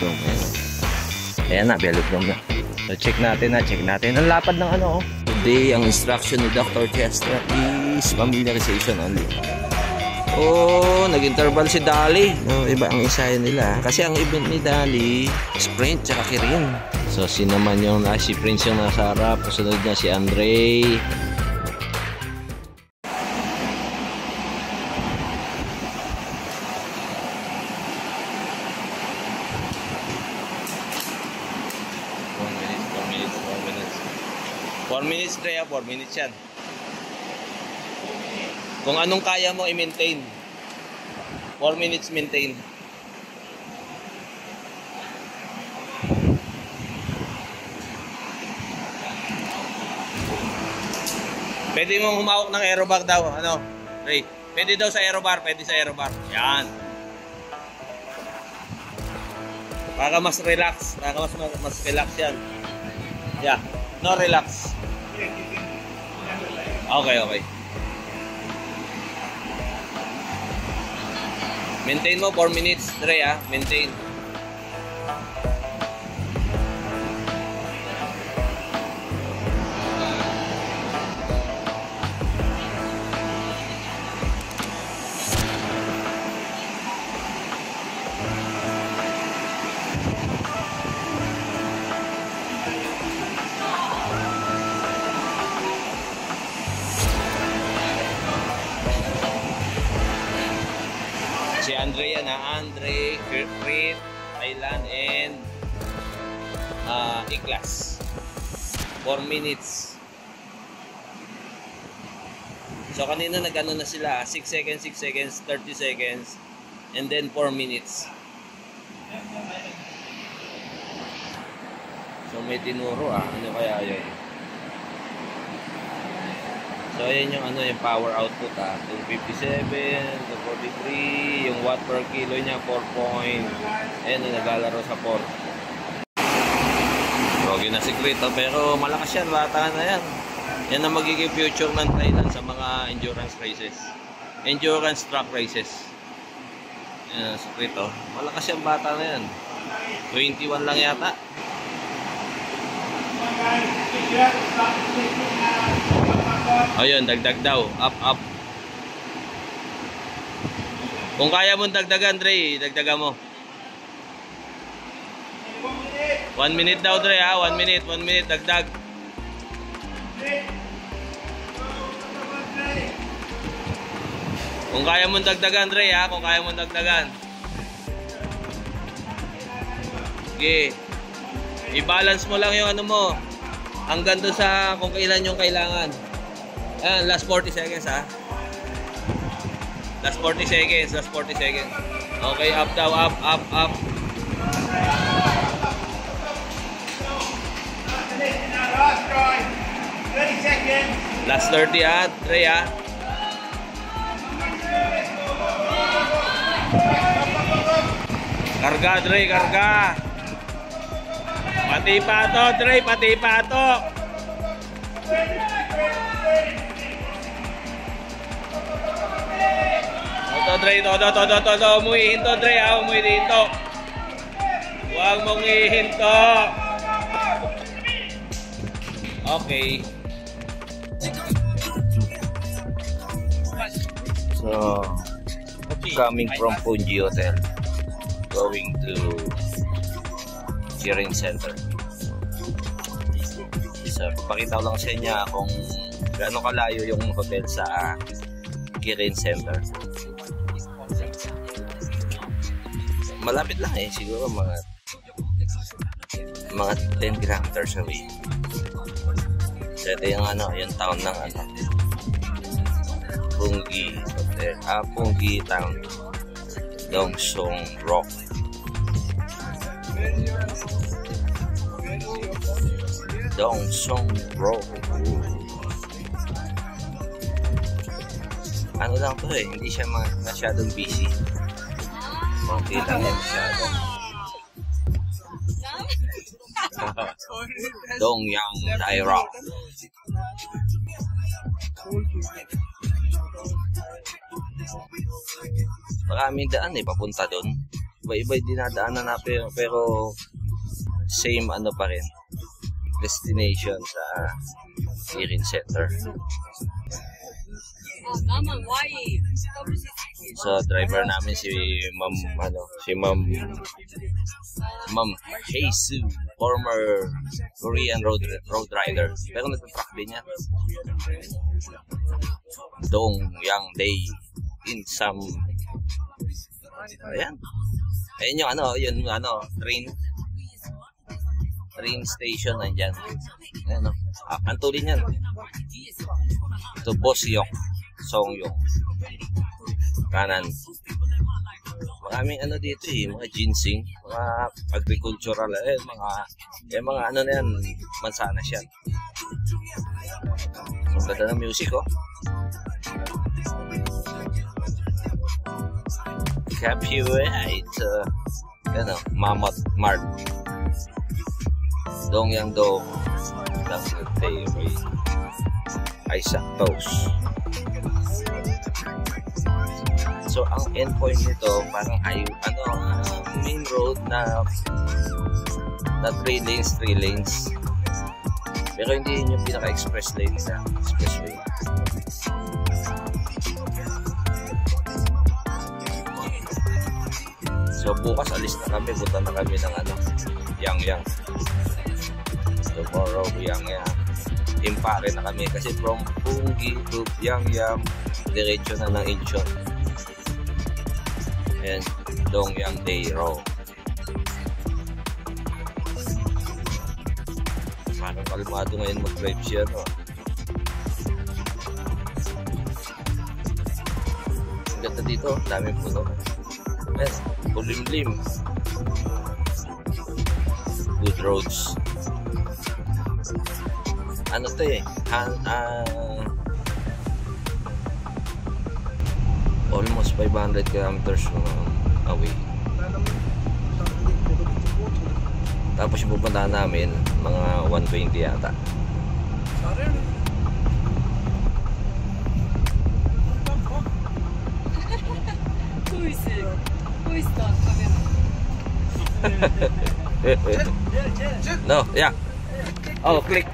velodrome. Ayan na, velodrome na. So check natin. Ang lapad ng ano. Today, ang instruction ni Dr. Chester is familiarization only. Oh, nag-interval si Dali. No, iba ang ensayo nila. Kasi ang event ni Dali, sprint tsaka kirin. So, sinaman yung si Prince yung nasa harap. Kasunod niya si Andre. Four minutes, Drea. 4 minutes yan. Kung anong kaya mo i-maintain. 4 minutes maintain. Pwede mong humawak ng aerobar daw. Ano? Ray. Pwede daw sa aerobar. Pwede sa aerobar. Yan. Para mas relax. Para mas relax yan. Yeah. No, relax. Okay. Maintain mo 4 minutes, Dre, maintain. Si Andre yan, Andre, Krit, Thailand, and Iklas. 4 minutes. So kanina nag-ano na sila, 6 seconds, 6 seconds, 30 seconds, and then 4 minutes. So may tinuro ano kaya yun? So ayan yung ano, yung power output 257, 243, yung watt per kilo niya 4 point. Ayan yung naglalaro sa 4. Rogi na si Krito, pero malakas yan, bata na yan. Yan ang magiging future ng Thailand sa mga endurance races. Endurance track races. Ayan si Krito, malakas yan, bata na yan. 21 lang yata. Ayun, dagdag daw. Up. Kung kaya mong dagdagan, Dre, dagdagan mo. 1 minute daw, Dre, 1 minute, dagdag. Kung kaya mong dagdagan, Dre, kung kaya mong dagdagan. Okay. I-balance mo lang yung ano mo. Hanggang doon sa kung kailan yung kailangan. Ayan, last 40 seconds Last 40 seconds. Okay, up daw, up. Last 30 Dre, Karga, Dre, karga. Pati pato, Dre, pati pato. Dre, todo, umuhihinto, Dre, umuhihinto. Huwag mong ihinto. Okay. So, coming from Punji Hotel, going to Kirin Center. So, papakita ko lang sa inyo kung gaano kalayo yung hotel sa Kirin Center. Malapit lang siguro mga 10 kilometers away. So ito yung yung town ng Pungi Hotel, Pungi Town, Dong Song Rock. Dong Song Rock. Ano lang to hindi siya masyadong busy. Konti lang masyado. Dong Yang Daira. Maraming daan papunta doon. Iba-iba yung dinadaanan na pero same ano pa rin. Destination sa Kirin Center. So driver namin si Ma'am Heisu, former Korean road rider. Pero nagpa-truck din yan. Dong Yang Day in some ayan yung train station nandyan. Ayan o. Ang tuloy niyan. Ito Bosyok, Songyok. Kanan. Maraming ano dito mga ginseng, mga agricultural, mga ano na yan, mansanas yan. Ang ganda ng music Copyright Mammoth Mart Dongyang Do Theory Isaac Toast. So ang endpoint nito parang main road na 3 lanes pero hindi yun yung pinaka express lane nila, expressway. So bukas alis na kami, punta na kami ng Yangyang. Tomorrow Yangyang. Impare na kami kasi from Pungi to Yangyang diretso na ng Incheon. Ayan, Dongyang Day Road. Parang kalmado ngayon mag-drive siya Ang ganda dito, daming puno. Ayan, kulimlim. Good roads. Ano to almost 500 kilometers away. Tapos yung pupuntahan namin mga 120 yata. No, yeah. Oh, click.